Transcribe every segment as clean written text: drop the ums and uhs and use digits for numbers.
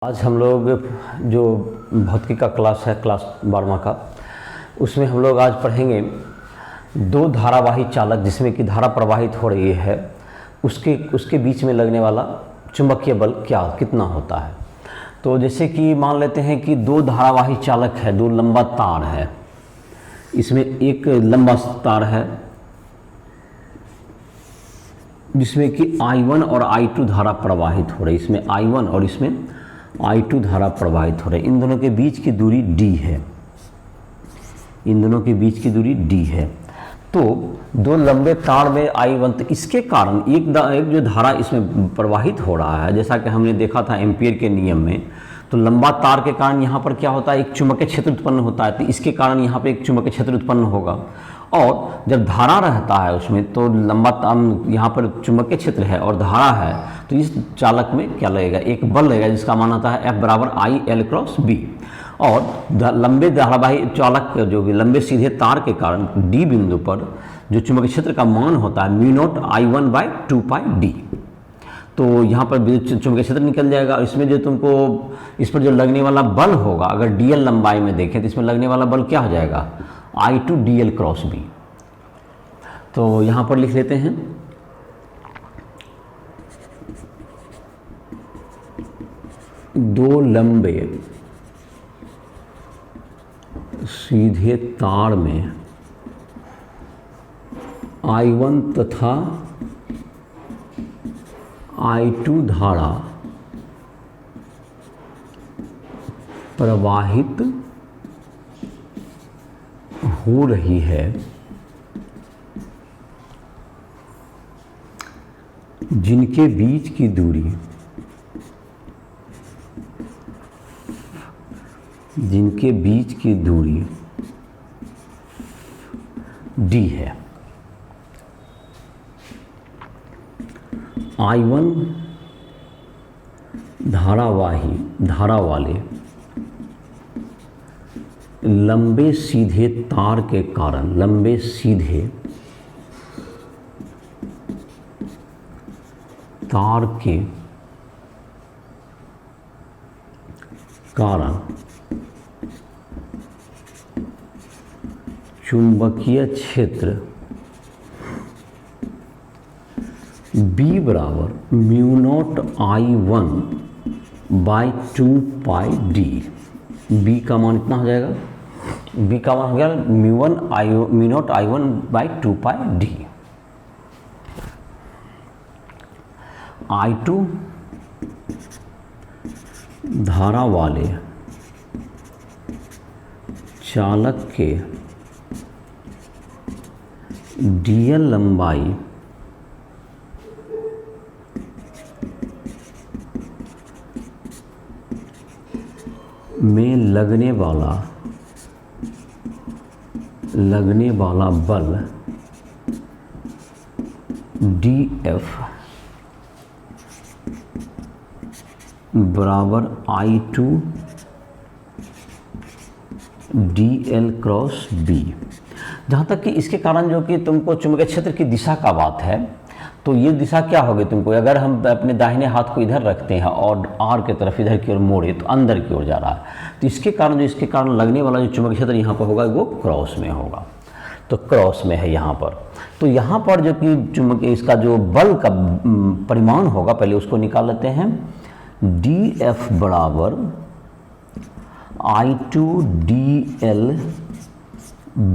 आज हम लोग जो भौतिकी का क्लास है, क्लास 12वां का, उसमें हम लोग आज पढ़ेंगे दो धारावाही चालक जिसमें कि धारा प्रवाहित हो रही है, उसके बीच में लगने वाला चुंबकीय बल कितना होता है। तो जैसे कि मान लेते हैं कि दो धारावाही चालक है, दो लंबा तार है, इसमें एक लंबा तार है जिसमें कि I1 और I2 धारा प्रवाहित हो रही है। इसमें I1 और इसमें I2 धारा प्रवाहित हो रही है। इन दोनों के बीच की दूरी d है, इन दोनों के बीच की दूरी d है। तो दो लंबे तार में I1, तो इसके कारण एक जो धारा इसमें प्रवाहित हो रहा है, जैसा कि हमने देखा था एम्पीयर के नियम में, तो लंबा तार के कारण यहाँ पर क्या होता है, एक चुंबकीय क्षेत्र उत्पन्न होता है। तो इसके कारण यहाँ पे एक चुंबकीय क्षेत्र उत्पन्न होगा, और जब धारा रहता है उसमें तो लंबा तार, यहाँ पर चुंबकीय क्षेत्र है और धारा है, तो इस चालक में क्या लगेगा, एक बल लगेगा जिसका मान आता है F बराबर I L क्रॉस B। और लंबे धारावाही चालक जो लंबे सीधे तार के कारण D बिंदु पर जो चुंबकीय क्षेत्र का मान होता है mu naught I1 by 2 pi D। तो यहाँ पर चुंबकीय क्षेत्र निकल जाएगा। इसमें जो तुमको इस पर जो लगने वाला बल होगा, अगर DL लंबाई में देखें तो इसमें लगने वाला बल क्या हो जाएगा, I2 DL क्रॉस B। तो यहाँ पर लिख लेते हैं दो लंबे सीधे तार में I1 तथा I2 धारा प्रवाहित हो रही है, जिनके बीच की दूरी d है। I1 धारा वाले लंबे सीधे तार के कारण, लंबे सीधे तार के कारण चुंबकीय क्षेत्र B बराबर mu naught I1 by 2 pi D। B का मान इतना हो जाएगा, B का मान हो गया mu naught I1 by 2 pi D। I2 धारा वाले चालक के DL लंबाई में लगने वाला बल DF बराबर I2 DL क्रॉस B। जहाँ तक कि इसके कारण जो कि तुमको चुंबकीय क्षेत्र की दिशा का बात है, तो ये दिशा क्या होगी तुमको, अगर हम अपने दाहिने हाथ को इधर रखते हैं और R के तरफ इधर की ओर मोड़े तो अंदर की ओर जा रहा है। तो इसके कारण लगने वाला जो चुंबकीय क्षेत्र यहाँ पर होगा वो क्रॉस में होगा, तो क्रॉस में है यहाँ पर। तो यहाँ पर जो कि चुंबकीय इसका जो बल का परिमाण होगा, पहले उसको निकाल लेते हैं। DF बराबर I2 DL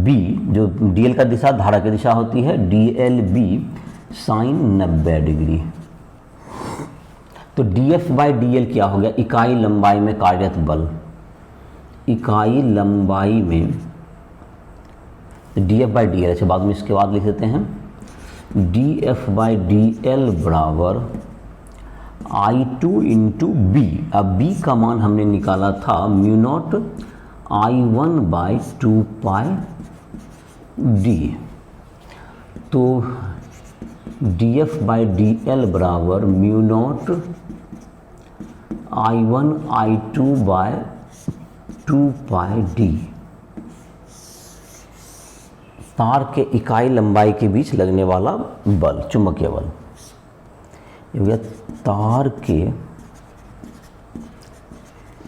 B, जो DL का दिशा धारा की दिशा होती है, DL B साइन 90 डिग्री। तो DF बाई DL क्या हो गया, इकाई लंबाई में कार्यरत बल, इकाई लंबाई में DF बाई DL। अच्छा, बाद में इसके बाद लिख देते हैं DF बाई DL बराबर I2 इंटू B। अब B का मान हमने निकाला था mu naught I1 by 2 pi D। तो DF बाई DL बराबर mu naught I1 I2 by 2 pi D। तार के इकाई लंबाई के बीच लगने वाला बल, चुंबकीय बल। ये हो गया तार के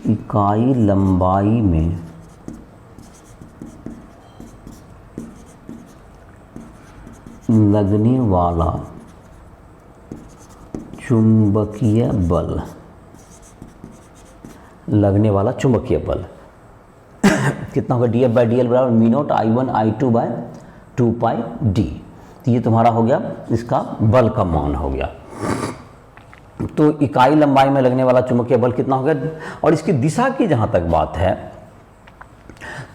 इकाई लंबाई में लगने वाला चुंबकीय बल, लगने वाला चुंबकीय बल कितना होगा, D F by D L बराबर mu naught I one I two by 2 pi D. तो ये तुम्हारा हो गया इसका बल का मान हो गया। तो इकाई लंबाई में लगने वाला चुंबकीय बल कितना हो गया। और इसकी दिशा की जहाँ तक बात है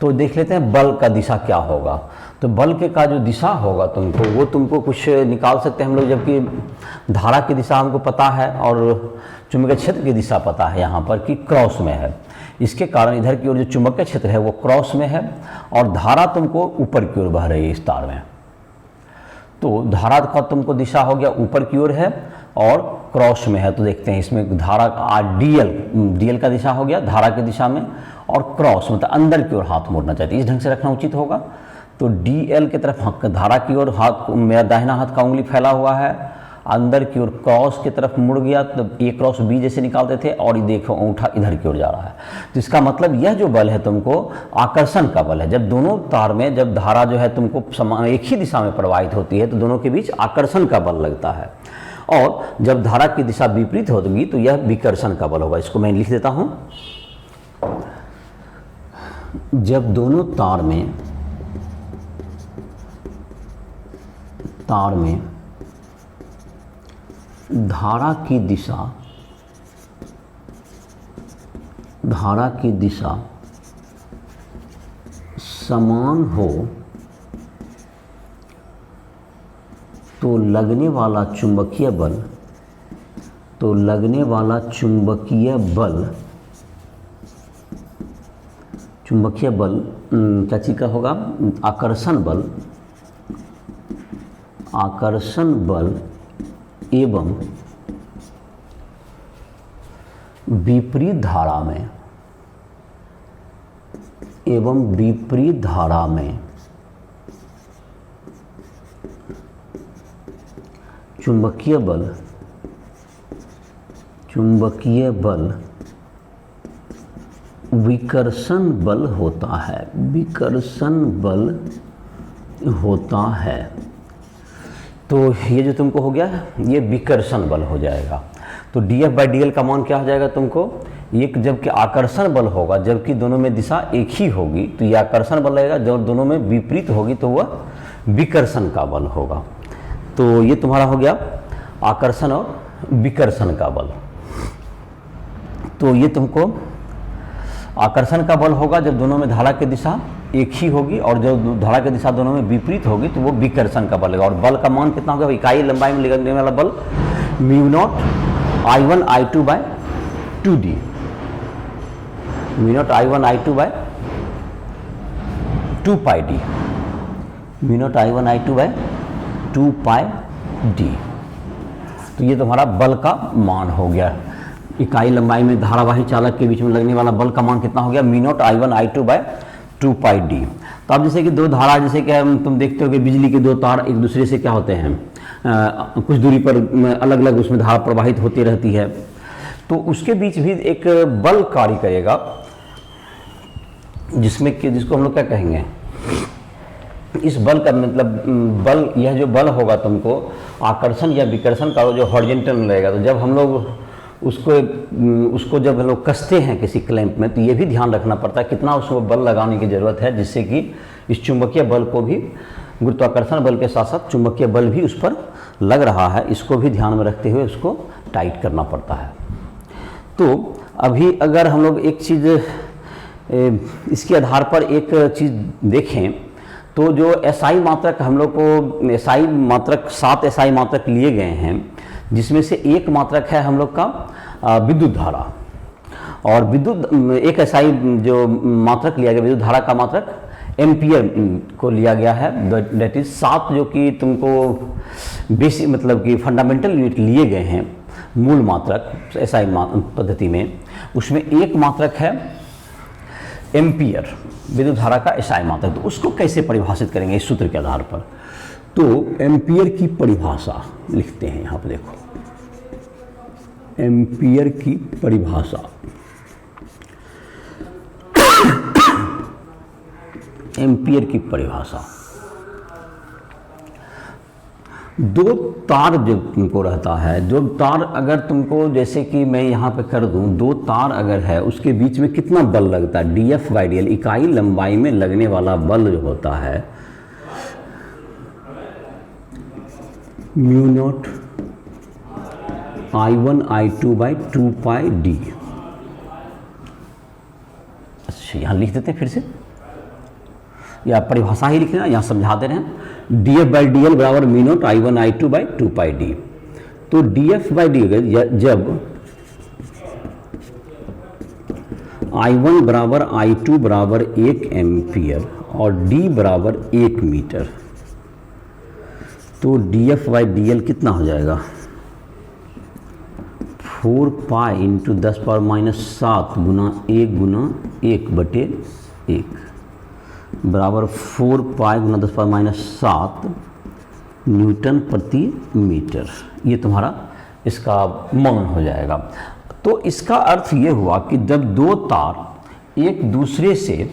तो देख लेते हैं बल का दिशा क्या होगा। तो बल के का जो दिशा होगा तुमको वो तुमको कुछ निकाल सकते हैं हम लोग, जबकि धारा की दिशा हमको पता है और चुंबकीय क्षेत्र की दिशा पता है यहाँ पर कि क्रॉस में है। इसके कारण इधर की ओर जो चुंबकीय क्षेत्र है वो क्रॉस में है और धारा तुमको ऊपर की ओर बह रही है इस तार में। तो धारा का तुमको दिशा हो गया ऊपर की ओर है और क्रॉस में है। तो देखते हैं इसमें धारा का डीएल का दिशा हो गया धारा की दिशा में, और क्रॉस मतलब अंदर की ओर हाथ मोड़ना चाहिए, इस ढंग से रखना उचित होगा। तो डीएल की तरफ धारा की ओर हाथ, मेरा दाहिना हाथ का उंगली फैला हुआ है, अंदर की ओर क्रॉस की तरफ मुड़ गया तो ए क्रॉस बी जैसे निकालते थे, और ये देखो अंगूठा इधर की ओर जा रहा है। तो इसका मतलब यह जो बल है तुमको आकर्षण का बल है। जब दोनों तार में जब धारा जो है तुमको समान एक ही दिशा में प्रवाहित होती है तो दोनों के बीच आकर्षण का बल लगता है, और जब धारा की दिशा विपरीत होगी तो यह विकर्षण का बल होगा। इसको मैं लिख देता हूं। जब दोनों तार में धारा की दिशा समान हो तो लगने वाला चुंबकीय बल क्या चीज का होगा, आकर्षण बल एवं विपरीत धारा में चुंबकीय बल विकर्षण बल होता है। तो ये जो तुमको हो गया ये विकर्षण बल हो जाएगा। तो D F by D L का मान क्या हो जाएगा तुमको, एक जबकि आकर्षण बल होगा, जबकि दोनों में दिशा एक ही होगी तो ये आकर्षण बल लगेगा, जब दोनों में विपरीत होगी तो वह विकर्षण का बल होगा। तो ये तुम्हारा हो गया आकर्षण और विकर्षण का बल। तो ये तुमको आकर्षण का बल होगा जब दोनों में धारा की दिशा एक ही होगी, और जब धारा की दिशा दोनों में विपरीत होगी तो वो विकर्षण का बल होगा। और बल का मान कितना होगा, इकाई लंबाई में लगने वाला बल mu naught I1 I2 by 2D, mu naught I1 I2 by 2 pi D, mu naught I1 I2 by 2 pi D. तो ये तुम्हारा बल का मान हो गया। इकाई लंबाई में धारावाही चालक के बीच में लगने वाला बल का मान कितना हो गया, मी नॉट I1 I2 by 2 pi D. तो अब जैसे कि दो धारा, जैसे कि तुम देखते हो कि बिजली के दो तार एक दूसरे से क्या होते हैं, कुछ दूरी पर अलग अलग उसमें धारा प्रवाहित होती रहती है, तो उसके बीच भी एक बल कार्य करेगा, जिसको हम लोग क्या कहेंगे, इस बल का मतलब बल, यह जो बल होगा तुमको आकर्षण या विकर्षण का जो हॉरिजॉन्टल रहेगा। तो जब हम लोग उसको जब हम लोग कसते हैं किसी क्लैंप में, तो ये भी ध्यान रखना पड़ता है कितना उसमें बल लगाने की ज़रूरत है, जिससे कि इस चुंबकीय बल को भी, गुरुत्वाकर्षण बल के साथ साथ चुंबकीय बल भी उस पर लग रहा है, इसको भी ध्यान में रखते हुए उसको टाइट करना पड़ता है। तो अभी अगर हम लोग एक चीज़ इसके आधार पर एक चीज़ देखें, तो जो एसआई मात्रक हम लोग को, एसआई मात्रक 7 एसआई मात्रक लिए गए हैं, जिसमें से एक मात्रक है हम लोग का विद्युत धारा, और विद्युत एक एसआई जो मात्रक लिया गया विद्युत धारा का मात्रक एम्पियर को लिया गया है, दैट इज 7 जो कि तुमको बेसिक मतलब कि फंडामेंटल यूनिट लिए गए हैं मूल मात्रक एसआई पद्धति में, उसमें एक मात्रक है एम्पियर विद्युत धारा का एसआई मात्रक। तो उसको कैसे परिभाषित करेंगे इस सूत्र के आधार पर, तो एम्पियर की परिभाषा लिखते हैं यहाँ पर, देखो एम्पियर की परिभाषा एम्पियर की परिभाषा। दो तार जब तुमको रहता है, जो तार अगर तुमको जैसे कि मैं यहाँ पे कर दूँ, दो तार अगर है उसके बीच में कितना बल लगता है, dF/dl इकाई लंबाई में लगने वाला बल जो होता है म्यू नॉट I1 I2/2πd। अच्छा यहाँ लिख देते हैं फिर से, या परिभाषा ही लिख लेना, यहाँ समझा दे रहे हैं। dF/dl बराबर म्यू नॉट I1 I2/2πd। तो dF/dl जब I1 बराबर I2 बराबर 1 एम्पियर और d बराबर 1 मीटर, तो dF/dl कितना हो जाएगा 4 पाई इंटू 10⁻⁷ गुना 1 गुना 1/1 बराबर 4 पाई गुना 10⁻⁷ न्यूटन प्रति मीटर। ये तुम्हारा इसका मान हो जाएगा। तो इसका अर्थ ये हुआ कि जब दो तार एक दूसरे से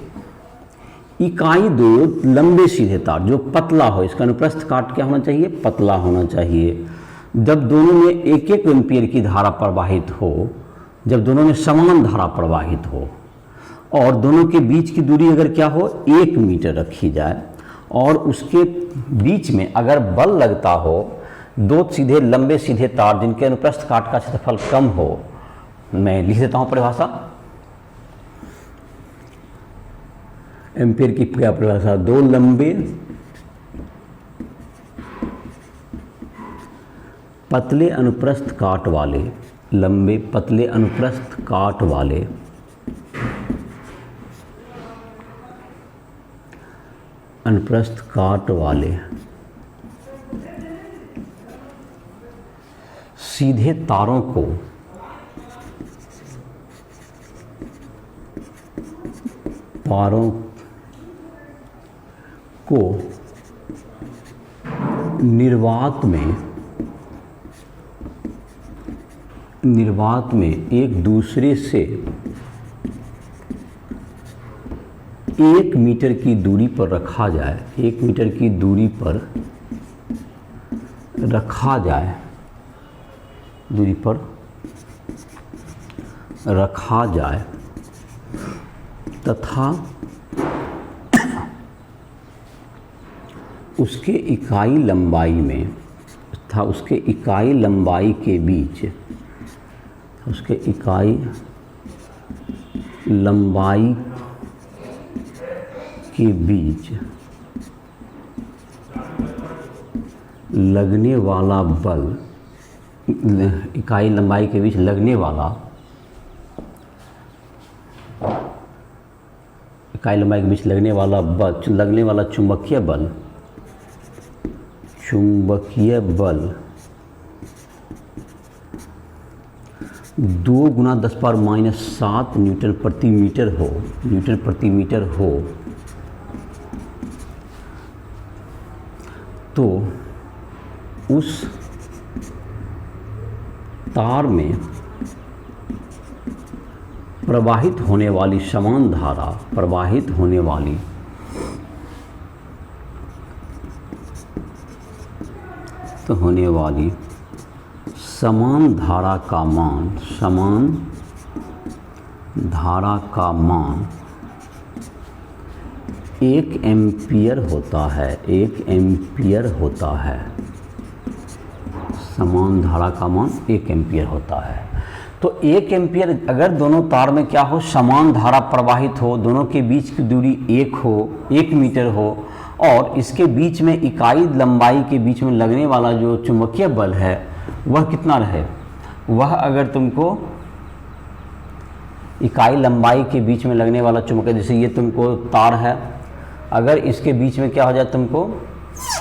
इकाई दो लंबे सीधे तार जो पतला हो, इसका अनुप्रस्थ काट क्या होना चाहिए, पतला होना चाहिए। जब दोनों में एक एक एम्पियर की धारा प्रवाहित हो, जब दोनों में समान धारा प्रवाहित हो और दोनों के बीच की दूरी अगर क्या हो 1 मीटर रखी जाए और उसके बीच में अगर बल लगता हो, दो सीधे लंबे सीधे तार जिनके अनुप्रस्थ काट का क्षेत्रफल कम हो, मैं लिख देता हूं परिभाषा। एम्पियर की क्या परिभाषा, दो लंबे पतले अनुप्रस्थ काट वाले, लंबे पतले अनुप्रस्थ काट वाले सीधे तारों को निर्वात में एक दूसरे से 1 मीटर की दूरी पर रखा जाए, 1 मीटर की दूरी पर रखा जाए तथा उसके इकाई लंबाई के बीच लगने वाला बल, इकाई लंबाई के बीच लगने वाला चुंबकीय बल 2 गुना 10⁻⁷ न्यूटन प्रति मीटर हो, तो उस तार में प्रवाहित होने वाली समान धारा समान धारा का मान 1 एम्पियर होता है। समान धारा का मान 1 एम्पियर होता है। तो 1 एम्पियर अगर दोनों तार में क्या हो, समान धारा प्रवाहित हो, दोनों के बीच की दूरी 1 मीटर हो और इसके बीच में इकाई लंबाई के बीच में लगने वाला जो चुंबकीय बल है वह कितना रहे, वह अगर तुमको इकाई लंबाई के बीच में लगने वाला चुंबकीय, जैसे ये तुमको तार है, अगर इसके बीच में क्या हो जाए तुमको,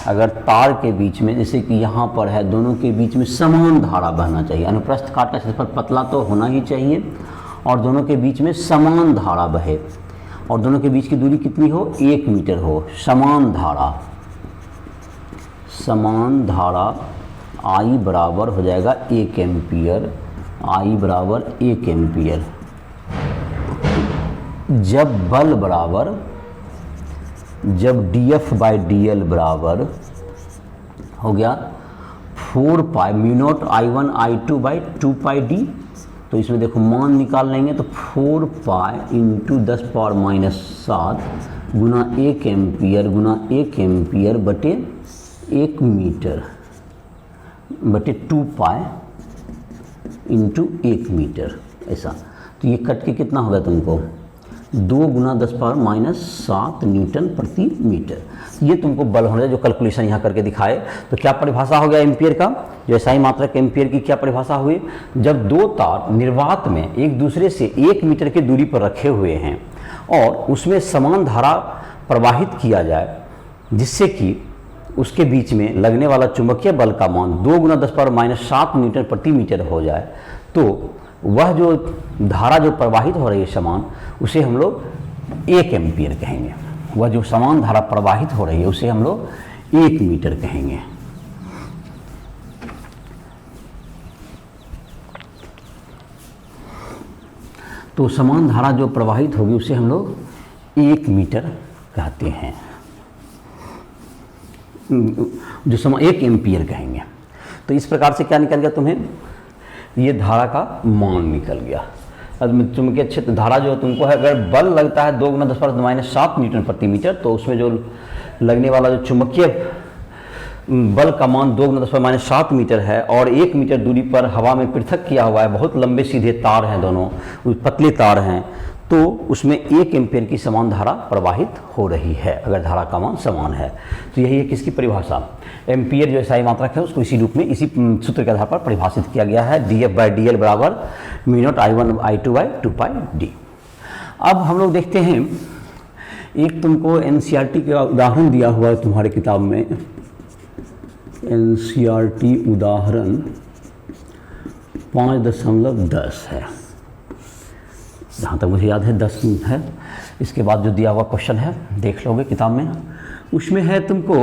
अगर तार के बीच में जैसे कि यहाँ पर है, दोनों के बीच में समान धारा बहना चाहिए। अनुप्रस्थ काट का क्षेत्रफल पतला तो होना ही चाहिए और दोनों के बीच में समान धारा बहे और दोनों के बीच की दूरी कितनी हो, 1 मीटर हो। समान धारा I बराबर हो जाएगा 1 एम्पियर। I बराबर 1 एम्पियर। जब बल बराबर जब dF बाई DL बराबर हो गया 4 पाई mu naught I1 I2 by 2 pi D. तो इसमें देखो मान निकाल लेंगे तो 4 पाई इंटू 10⁻⁷ गुना 1 एम्पियर गुना 1 एम्पियर बटे 1 मीटर बटे 2 पाई इंटू 1 मीटर, ऐसा। तो ये कट के कितना होगा तुमको 2 गुना 10⁻⁷ न्यूटन प्रति मीटर। ये तुमको बल होना है जो कैलकुलेशन यहाँ करके दिखाए। तो क्या परिभाषा हो गया एम्पियर का, जो SI मात्रक एम्पियर की क्या परिभाषा हुई, जब दो तार निर्वात में एक दूसरे से 1 मीटर की दूरी पर रखे हुए हैं और उसमें समान धारा प्रवाहित किया जाए जिससे कि उसके बीच में लगने वाला चुंबकीय बल का मान 2 गुना 10⁻⁷ न्यूटन प्रति मीटर हो जाए, तो वह जो धारा जो प्रवाहित हो रही है समान, उसे हम लोग 1 एम्पियर कहेंगे। वह जो समान धारा प्रवाहित हो रही है उसे हम लोग 1 मीटर कहेंगे। तो समान धारा जो प्रवाहित होगी उसे हम लोग 1 मीटर कहते हैं, जो समान 1 एम्पियर कहेंगे। तो इस प्रकार से क्या निकल गया तुम्हें, ये धारा का मान निकल गया। अब चुंबकीय क्षेत्र धारा जो तुमको है, अगर बल लगता है 2 गुना 10⁻⁷ न्यूटन प्रति मीटर, तो उसमें जो लगने वाला जो चुंबकीय बल का मान 2 गुना 10⁻⁷ मीटर है और 1 मीटर दूरी पर हवा में पृथक किया हुआ है, बहुत लंबे सीधे तार हैं, दोनों पतले तार हैं, तो उसमें 1 एम्पियर की समान धारा प्रवाहित हो रही है अगर धारा का मान समान है। तो यही है किसकी परिभाषा, एम्पियर जो SI मात्रक है उसको इसी रूप में इसी सूत्र के आधार पर परिभाषित किया गया है, dF बाई DL बराबर mu naught I1 I2 by 2 pi D. अब हम लोग देखते हैं, एक तुमको NCERT का उदाहरण दिया हुआ है तुम्हारे किताब में, NCERT उदाहरण 5.10 है, जहाँ तक मुझे याद है 10 है। इसके बाद जो दिया हुआ क्वेश्चन है देख लोगे किताब में, उसमें है तुमको,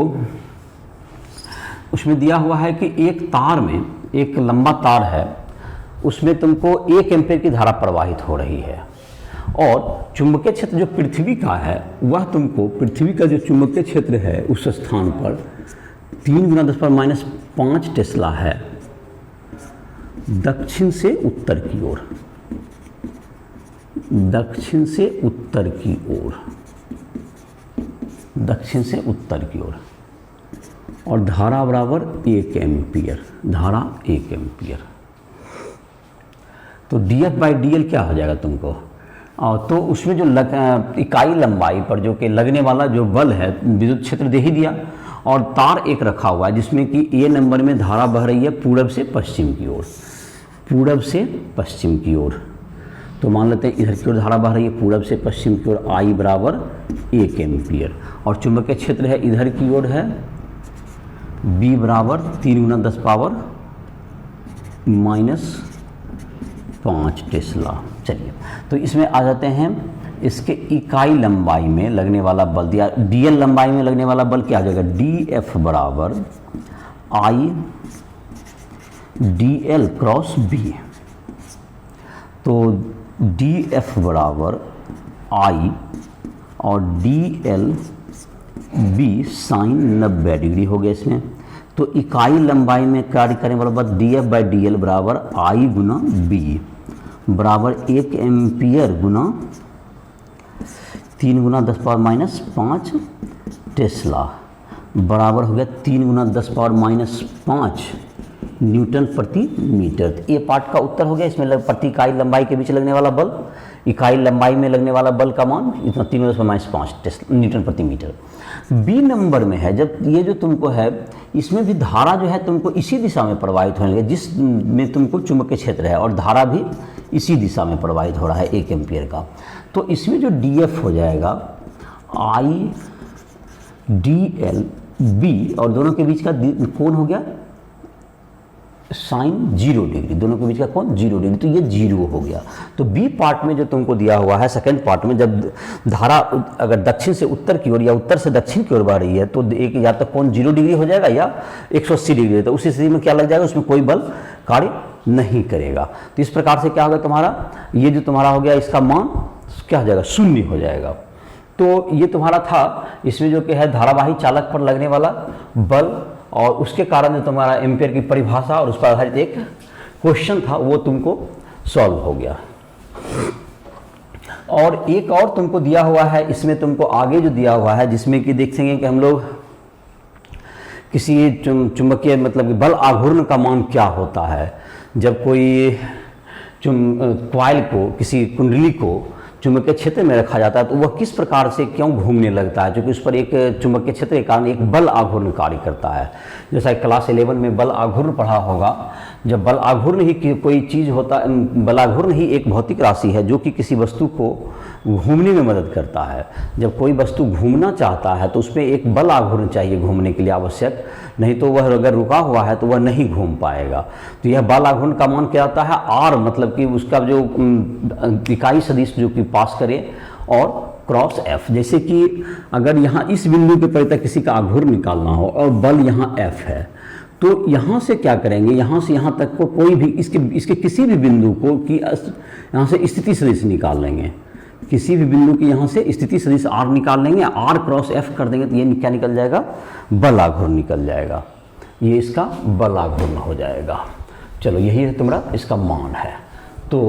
उसमें दिया हुआ है कि एक तार में, एक लंबा तार है, उसमें तुमको 1 एम्पियर की धारा प्रवाहित हो रही है और चुंबकीय क्षेत्र जो पृथ्वी का है वह तुमको, पृथ्वी का जो चुंबकीय क्षेत्र है उस स्थान पर 3 गुना 10⁻⁵ टेस्ला है दक्षिण से उत्तर की ओर, दक्षिण से उत्तर की ओर, दक्षिण से उत्तर की ओर, और धारा बराबर 1 एम्पियर, धारा 1 एम्पियर। तो dF बाई DL क्या हो जाएगा तुमको, और तो उसमें जो इकाई लंबाई पर जो कि लगने वाला जो बल है, विद्युत क्षेत्र दे ही दिया, और तार एक रखा हुआ है जिसमें कि A नंबर में धारा बह रही है पूरब से पश्चिम की ओर, पूरब से पश्चिम की ओर। तो मान लेते हैं इधर की ओर धारा बह रही है पूरब से पश्चिम की ओर, I बराबर 1 एम्पियर, और चुंबकीय क्षेत्र है इधर की ओर है B बराबर 3 गुना 10⁻⁵ टेस्ला। चलिए, तो इसमें आ जाते हैं, इसके इकाई लंबाई में लगने वाला बल दिया, DL लंबाई में लगने वाला बल क्या आ जाएगा, DF बराबर I DL क्रॉस B। तो DF बराबर I और DL B साइन 90 डिग्री हो गया इसमें। तो इकाई लंबाई में कार्य करने वाला बल DF बाई DL बराबर I गुना B बराबर 1 एम्पियर गुना 3 गुना 10⁻⁵ टेस्ला बराबर हो गया 3 गुना 10⁻⁵ न्यूटन प्रति मीटर। तो ये पार्ट का उत्तर हो गया। इसमें प्रति इकाई लंबाई के बीच लगने वाला बल, इकाई लंबाई में लगने वाला बल का मान इतना 3 गुना 10⁻⁵ न्यूटन प्रति मीटर। बी नंबर में है, जब ये जो तुमको है इसमें भी धारा जो है तुमको इसी दिशा में प्रवाहित होने लगे जिसमें तुमको चुंबकीय क्षेत्र है, और धारा भी इसी दिशा में प्रवाहित हो रहा है 1 एम्पियर का। तो इसमें जो DF हो जाएगा I DL B, और दोनों के बीच का कोण हो गया साइन 0 डिग्री, दोनों के बीच का कोण 0 डिग्री, तो ये 0 हो गया। तो बी पार्ट में जो तुमको दिया हुआ है सेकंड पार्ट में, जब धारा अगर दक्षिण से उत्तर की ओर या उत्तर से दक्षिण की ओर बढ़ रही है तो एक या तो कोण 0 डिग्री हो जाएगा या 180 डिग्री। तो उस स्थिति में क्या लग जाएगा, उसमें कोई बल कार्य नहीं करेगा। तो इस प्रकार से क्या होगा तुम्हारा, ये जो तुम्हारा हो गया इसका मान क्या हो जाएगा, 0 हो जाएगा। तो ये तुम्हारा था, इसमें जो कि है धारावाही चालक पर लगने वाला बल, और उसके कारण जो तुम्हारा एम्पियर की परिभाषा और उस पर आधारित एक क्वेश्चन था वो तुमको सॉल्व हो गया। और एक और तुमको दिया हुआ है, इसमें तुमको आगे जो दिया हुआ है, जिसमें कि देखेंगे कि हम लोग किसी चुंबकीय मतलब कि बल आघूर्ण का मान क्या होता है जब कोई कॉइल को, किसी कुंडली को चुंबकीय क्षेत्र में रखा जाता है तो वह किस प्रकार से क्यों घूमने लगता है, क्योंकि उस पर एक चुंबकीय क्षेत्र के कारण एक बल आघूर्ण कार्य करता है। जैसा क्लास 11 में बल आघूर्ण पढ़ा होगा, जब बल आघूर्ण ही कोई चीज़ होता, बल आघूर्ण ही एक भौतिक राशि है जो कि किसी वस्तु को घूमने में मदद करता है। जब कोई वस्तु घूमना चाहता है तो उसमें एक बल आघूर्ण चाहिए घूमने के लिए आवश्यक, नहीं तो वह अगर रुका हुआ है तो वह नहीं घूम पाएगा। तो यह बल आघूर्ण का मान क्या आता है, आर, मतलब कि उसका जो इकाई सदिश जो कि पास करे, और क्रॉस एफ। जैसे कि अगर यहाँ इस बिंदु के परितः किसी का आघूर्ण निकालना हो और बल यहाँ एफ है, तो यहाँ से क्या करेंगे, यहाँ से यहाँ तक को कोई भी इसके किसी भी बिंदु को कि यहाँ से स्थिति सदिश निकाल लेंगे, किसी भी बिंदु की यहाँ से स्थिति सदिश आर निकाल लेंगे, आर क्रॉस एफ कर देंगे तो ये क्या निकल जाएगा, बल आघूर्ण निकल जाएगा। ये इसका बल आघूर्ण हो जाएगा। चलो यही है तुम्हारा इसका मान है। तो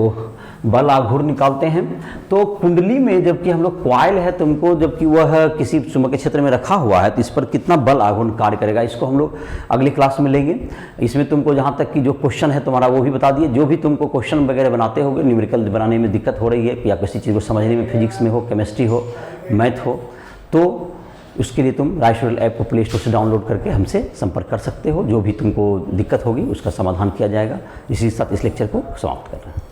बल आघूर्ण निकालते हैं। तो कुंडली में जबकि हम लोग कॉइल है तुमको, जबकि वह किसी चुंबकीय क्षेत्र में रखा हुआ है, तो इस पर कितना बल आघूर्ण कार्य करेगा इसको हम लोग अगली क्लास में लेंगे। इसमें तुमको जहाँ तक कि जो क्वेश्चन है तुम्हारा वो भी बता दिए। जो भी तुमको क्वेश्चन वगैरह बनाते होगे, न्यूमेरिकल बनाने में दिक्कत हो रही है या किसी चीज़ को समझने में, फिजिक्स में हो, केमिस्ट्री हो, मैथ हो, तो उसके लिए तुम राइशोरल ऐप को प्ले स्टोर से डाउनलोड करके हमसे संपर्क कर सकते हो। जो भी तुमको दिक्कत होगी उसका समाधान किया जाएगा। इसी के साथ इस लेक्चर को समाप्त कर रहे हैं।